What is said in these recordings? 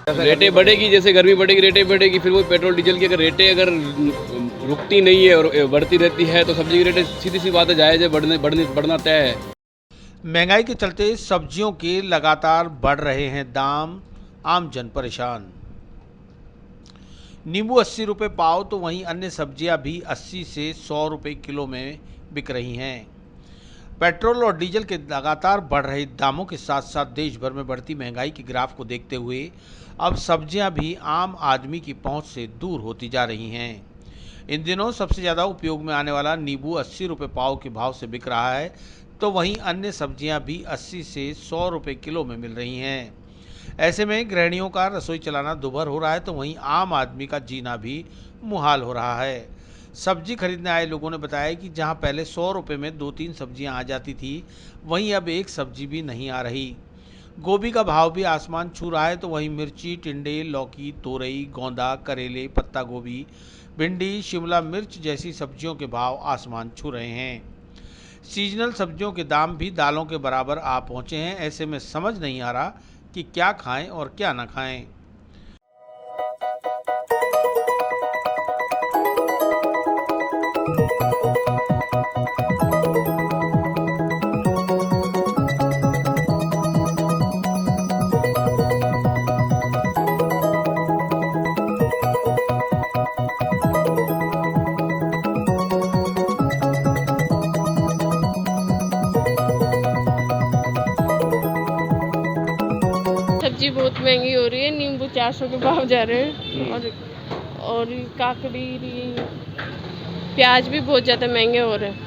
रेटें बढ़ेगी, जैसे गर्मी बढ़ेगी रेटें बढ़ेगी, फिर वो पेट्रोल डीजल की अगर रेटें अगर रुकती नहीं है और बढ़ती रहती है तो सब्जी की रेटें सीधी सी बात है जायज़ है, बढ़ना तय है। महंगाई के चलते सब्जियों के लगातार बढ़ रहे हैं दाम, आम जन परेशान। नींबू 80 रुपये पाव तो वहीं अन्य सब्जियां भी 80 से 100 रुपये किलो में बिक रही हैं। पेट्रोल और डीजल के लगातार बढ़ रहे दामों के साथ साथ देश भर में बढ़ती महंगाई के ग्राफ को देखते हुए अब सब्जियां भी आम आदमी की पहुंच से दूर होती जा रही हैं। इन दिनों सबसे ज़्यादा उपयोग में आने वाला नींबू 80 रुपये पाव के भाव से बिक रहा है, तो वहीं अन्य सब्जियां भी 80 से 100 रुपये किलो में मिल रही हैं। ऐसे में गृहिणियों का रसोई चलाना दुभर हो रहा है, तो वहीं आम आदमी का जीना भी मुहाल हो रहा है। सब्जी खरीदने आए लोगों ने बताया कि जहां पहले 100 रुपये में 2-3 सब्जियां आ जाती थी, वहीं अब एक सब्जी भी नहीं आ रही। गोभी का भाव भी आसमान छू रहा है, तो वहीं मिर्ची, टिंडे, लौकी, तोरई, गोंदा, करेले, पत्ता गोभी, भिंडी, शिमला मिर्च जैसी सब्जियों के भाव आसमान छू रहे हैं। सीजनल सब्जियों के दाम भी दालों के बराबर आ पहुंचे हैं। ऐसे में समझ नहीं आ रहा कि क्या खाएं और क्या ना खाएं। सब्जी बहुत महंगी हो रही है। नींबू 400 के भाव जा रहे हैं और काकड़ी, प्याज भी बहुत ज़्यादा महंगे हो रहे हैं।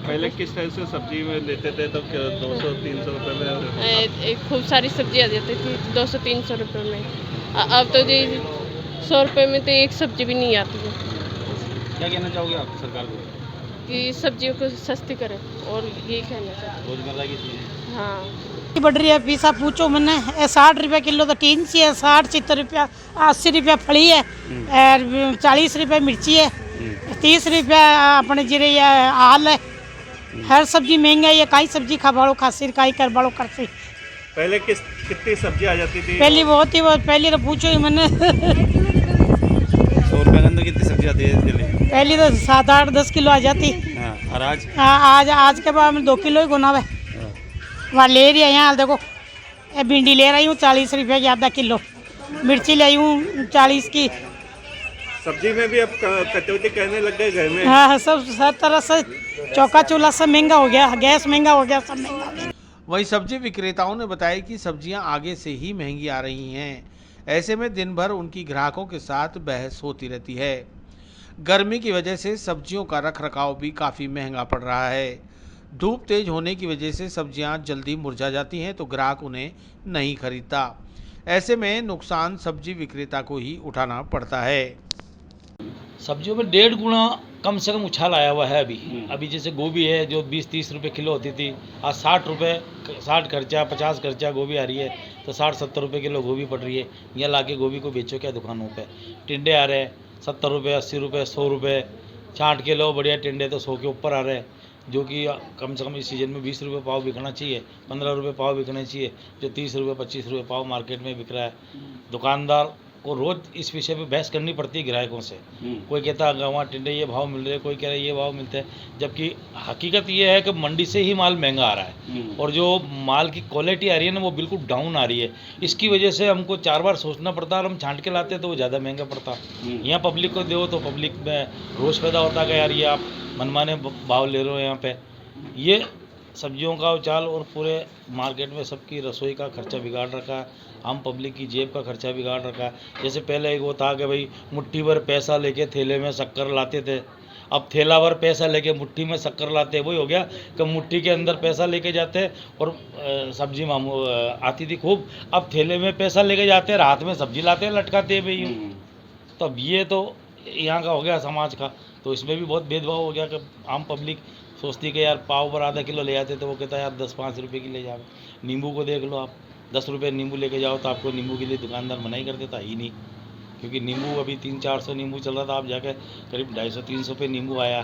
पहले किस तरह से सब्जी में लेते थे तो 200-300 रुपये में खूब सारी सब्जी आ जाती थी 200-300 रुपये में। अब तो 100 रुपये में तो एक सब्जी भी नहीं आती है। क्या कहना चाहोगे आप सरकार को? कि सब्जियों को सस्ती करें और यही कहना चाहते रोजमर्रा की चीज़ें। हाँ, बढ़ रही है पीसा पूछो मैंने 60 रुपये किलो तो टीन सी है, 60-70 रुपया 80 रुपया फली है और 40 रुपये मिर्ची है, 30 रुपया अपने जीरे आल है। हर सब्जी महंगा है, काई सब्जी खा बाड़ो खासी काई कर बाड़ो करसी। पहले कितनी सब्जी आ जाती थी? पहली बहुत ही पहली तो पूछो ही मैंने 100 रुपये के अंदर कितनी सब्जी आती है? पहली तो 7-8-10 किलो आ जाती। हाँ, और आज के बाद में 2 किलो ही गुना है। वहाँ ले रही है, यहाँ देखो भिंडी ले रही हूँ 40 रुपये की आधा किलो, मिर्ची ले आई हूँ 40 की। सब्जी में भी अब कटौती कहने लग गए घर में। हाँ, सब हर तरह से चौका चूल्हा सब महंगा हो गया, गैस महंगा हो गया, सब महंगा हो गया। वहीं सब्जी विक्रेताओं ने बताया कि सब्जियां आगे से ही महंगी आ रही हैं। ऐसे में दिन भर उनकी ग्राहकों के साथ बहस होती रहती है। गर्मी की वजह से सब्जियों का रखरखाव भी काफ़ी महंगा पड़ रहा है। धूप तेज होने की वजह से सब्जियां जल्दी मुरझा जाती हैं, तो ग्राहक उन्हें नहीं खरीदता। ऐसे में नुकसान सब्जी विक्रेता को ही उठाना पड़ता है। सब्जियों में 1.5 गुना कम से कम उछाल आया हुआ है अभी जैसे गोभी है जो 20-30 रुपये किलो होती थी, आज 60 रुपये, 60 खर्चा 50 खर्चा गोभी आ रही है, तो 60-70 रुपये किलो गोभी पड़ रही है। यहाँ लाके गोभी को बेचो क्या दुकानों पे। टिंडे आ रहे हैं 70 रुपये, 80 रुपये, 100 रुपये। 60 किलो बढ़िया टिंडे तो 100 के ऊपर आ रहे हैं, जो कि कम से कम इस सीज़न में 20 रुपये पाव बिकना चाहिए, 15 रुपये पाव बिकने चाहिए, जो 30 रुपये 25 रुपये पाव मार्केट में बिक रहा है। दुकानदार को रोज़ इस विषय पे बहस करनी पड़ती है ग्राहकों से। कोई कहता है वहाँ टिंडे ये भाव मिल रहे हैं, कोई कह रहा है ये भाव मिलते हैं, जबकि हकीकत ये है कि मंडी से ही माल महंगा आ रहा है और जो माल की क्वालिटी आ रही है ना वो बिल्कुल डाउन आ रही है। इसकी वजह से हमको 4 बार सोचना पड़ता है और हम छांट के लाते तो वो ज़्यादा महंगा पड़ता। यहाँ पब्लिक को दो तो पब्लिक में रोष पैदा होता है कि यार ये आप मनमाने भाव ले रहे हो। यहाँ पे ये सब्जियों का उछाल और पूरे मार्केट में सबकी रसोई का खर्चा बिगाड़ रखा है, आम पब्लिक की जेब का खर्चा बिगाड़ रखा है। जैसे पहले एक वो था कि भाई मुट्ठी भर पैसा लेके थैले में शक्कर लाते थे, अब थैला भर पैसा लेके मुट्ठी में शक्कर लाते। वही हो गया कि मुट्ठी के अंदर पैसा लेके जाते और सब्जी आती थी खूब, अब थैले में पैसा लेके जाते हैं, रात में सब्जी लाते हैं लटकाते हैं भाई। तो अब ये तो यहाँ का हो गया समाज का, तो इसमें भी बहुत भेदभाव हो गया कि आम पब्लिक सोचती कि यार पाव पर आधा किलो ले जाते तो वो कहता है यार 10-5 रुपये की ले जाओ। नींबू को देख लो आप, 10 रुपये नींबू लेके जाओ तो आपको नींबू के लिए दुकानदार मना ही कर देता ही नहीं, क्योंकि नींबू अभी 300-400 नींबू चल रहा था, आप जाके करीब 250-300 पे नींबू आया।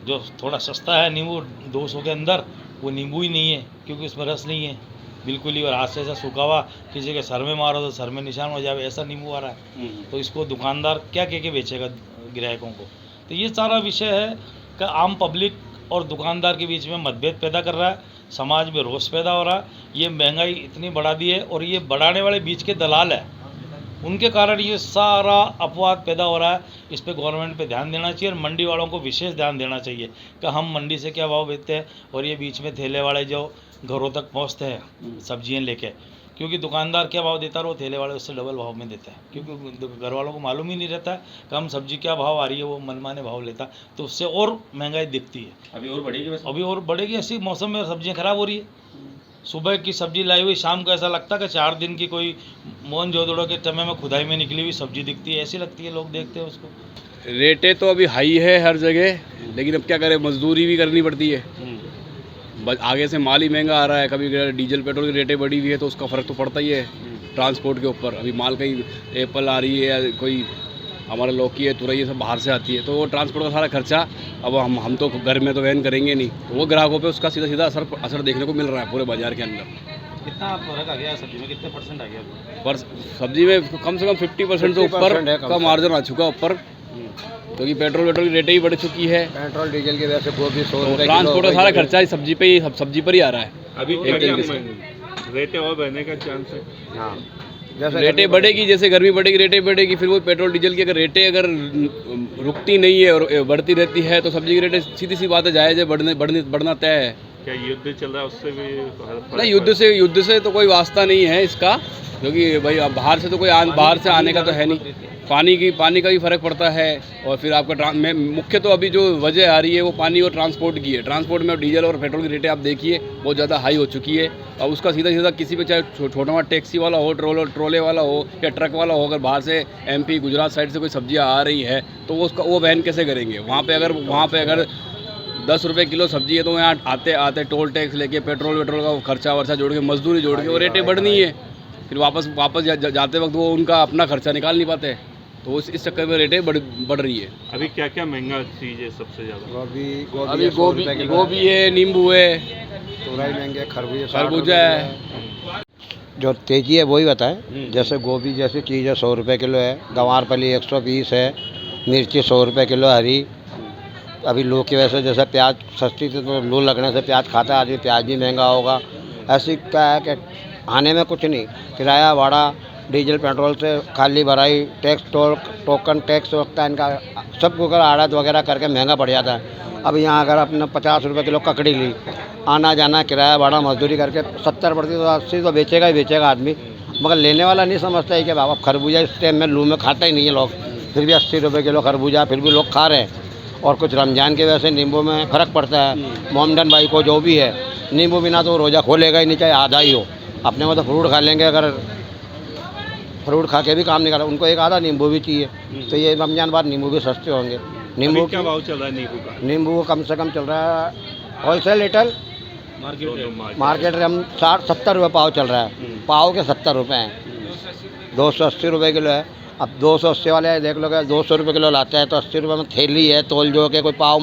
जो थोड़ा सस्ता है नींबू 200 के अंदर, वो नींबू ही नहीं है क्योंकि उसमें रस नहीं है। बिल्कुल ही, और हाथ से ऐसा सूखा हुआ किसी के सर में मारो तो सर में निशान हो जाए, ऐसा नींबू आ रहा है। तो इसको दुकानदार क्या कह के बेचेगा ग्राहकों को? तो ये सारा विषय है कि आम पब्लिक और दुकानदार के बीच में मतभेद पैदा कर रहा है, समाज में रोष पैदा हो रहा है। ये महंगाई इतनी बढ़ा दी है, और ये बढ़ाने वाले बीच के दलाल है, उनके कारण ये सारा अपवाद पैदा हो रहा है। इस पे गवर्नमेंट पे ध्यान देना चाहिए, और मंडी वालों को विशेष ध्यान देना चाहिए कि हम मंडी से क्या भाव बेचते हैं, और ये बीच में ठेले वाले जो घरों तक पहुंचते हैं सब्जियां लेके, क्योंकि दुकानदार क्या भाव देता है वो ठेले वाले उससे डबल भाव में देता है, क्योंकि घर वालों को मालूम ही नहीं रहता है कि हम सब्जी क्या भाव आ रही है, वो मनमाने भाव लेता है, तो उससे और महंगाई दिखती है। अभी और बढ़ेगी, अभी और बढ़ेगी। ऐसी मौसम में सब्जियां खराब हो रही है, सुबह की सब्जी लाई हुई शाम को ऐसा लगता है कि 4 दिन की कोई मोहनजोदड़ो के समय में खुदाई में निकली हुई सब्जी दिखती है, ऐसी लगती है, लोग देखते हैं उसको। रेटें तो अभी हाई है हर जगह, लेकिन अब क्या करें, मजदूरी भी करनी पड़ती है। आगे से माल ही महंगा आ रहा है, कभी डीजल पेट्रोल की रेटें बढ़ी हुई है तो उसका फ़र्क तो पड़ता ही है ट्रांसपोर्ट के ऊपर। अभी माल कहीं एप्पल आ रही है या कोई हमारा लौकी है, तुरई, ये सब बाहर से आती है, तो वो ट्रांसपोर्ट का सारा खर्चा अब हम तो घर में तो वहन करेंगे नहीं, तो वो ग्राहकों पे उसका सीधा सीधा असर देखने को मिल रहा है पूरे बाजार के अंदर। कितना फर्क आ गया सब्जी में, कितने परसेंट आ गया? पर सब्जी में कम से कम 50% से ऊपर का मार्जिन आ चुका ऊपर, क्योंकि पेट्रोल की रेटें ही बढ़ चुकी है। पेट्रोल डीजल की वजह से गोभी 100 तो रुपये ट्रांसपोर्ट का सारा खर्चा ही सब्जी पे ही, सब्जी पर ही आ रहा है। अभी एक तरीके से रेटें और बढ़ने का चांस है। हाँ, जैसे रेटें बढ़ेगी, जैसे गर्मी बढ़ेगी रेटें बढ़ेगी, फिर वो पेट्रोल डीजल की अगर रेटें अगर रुकती नहीं है और बढ़ती रहती है तो सब्जी की रेटें सीधी सी बात है जायज़ है, बढ़ना तय है। क्या युद्ध चल रहा है उससे भी फर्क नहीं, युद्ध से तो कोई वास्ता नहीं है इसका, क्योंकि भाई अब बाहर से तो कोई बाहर से आने का तो है नहीं। पानी का भी फ़र्क पड़ता है, और फिर आपका मुख्य तो अभी जो वजह आ रही है वो पानी और ट्रांसपोर्ट की है। ट्रांसपोर्ट में डीजल और पेट्रोल की रेटें आप देखिए बहुत ज़्यादा हाई हो चुकी है। अब उसका सीधा किसी पे चाहे छोटा मोटा टैक्सी वाला हो, ट्रोले वाला हो या ट्रक वाला हो, अगर बाहर से MP गुजरात साइड से कोई सब्जियाँ आ रही है तो वो वहन कैसे करेंगे? वहाँ पे अगर 10 रुपये किलो सब्जी है तो यहाँ आते टोल टैक्स लेके पेट्रोल का खर्चा वर्चा जोड़ के मजदूरी जोड़ के वो रेटें बढ़नी है। फिर वापस जाते वक्त वो उनका अपना खर्चा निकाल नहीं पाते, तो इस चक्कर में रेटें बढ़ रही है। अभी क्या क्या महंगा चीज़ है सबसे ज़्यादा? अभी गोभी है, नींबू है, तुरई महंगे, खरबूजा है। जो तेजी है वही बताएं। जैसे गोभी जैसी चीज़ है 100 रुपये किलो है, गंवारफली 120 है, मिर्ची 100 रुपये किलो हरी। अभी लू की वजह से जैसे प्याज सस्ती थी तो लू लगने से प्याज खाता है आदमी, प्याज भी महंगा होगा। ऐसी क्या है कि आने में कुछ नहीं, किराया भाड़ा डीजल पेट्रोल से खाली भराई टैक्स टोकन टैक्स वगैरह है इनका, सब को अगर आड़त वगैरह करके महंगा पड़ जाता है। अब यहाँ अगर अपने 50 रुपये किलो ककड़ी ली, आना जाना किराया भाड़ा मजदूरी करके 70% तो 80 तो बेचेगा ही बेचेगा आदमी, मगर लेने वाला नहीं समझता है कि बाबा खरबूजा इस टाइम में लू में खाता ही नहीं है लोग, फिर भी 80 रुपये किलो खरबूजा फिर भी लोग खा रहे हैं। और कुछ रमज़ान की वजह से नींबू में फ़र्क पड़ता है। मोहम्मदन भाई को जो भी है नींबू बिना तो रोज़ा खोलेगा ही नहीं, चाहे आधा ही हो। अपने को तो फ्रूट खा लेंगे, अगर फ्रूट खा के भी काम नहीं कर रहा, उनको एक आधा नींबू भी चाहिए। तो ये रमज़ान बाद नींबू भी सस्ते होंगे। नींबू क्या भाव चल रहा है नींबू का? नींबू कम से कम चल रहा है होलसेल रिटेल मार्केट हम 60-70 रुपये पाव चल रहा है, पाव के 70 रुपये हैं। 280 रुपये किलो है। अब 280 वाले देख लो, 200 रुपये किलो लाते हैं तो 80 रुपये में थैली है, तोल जो के कोई पाव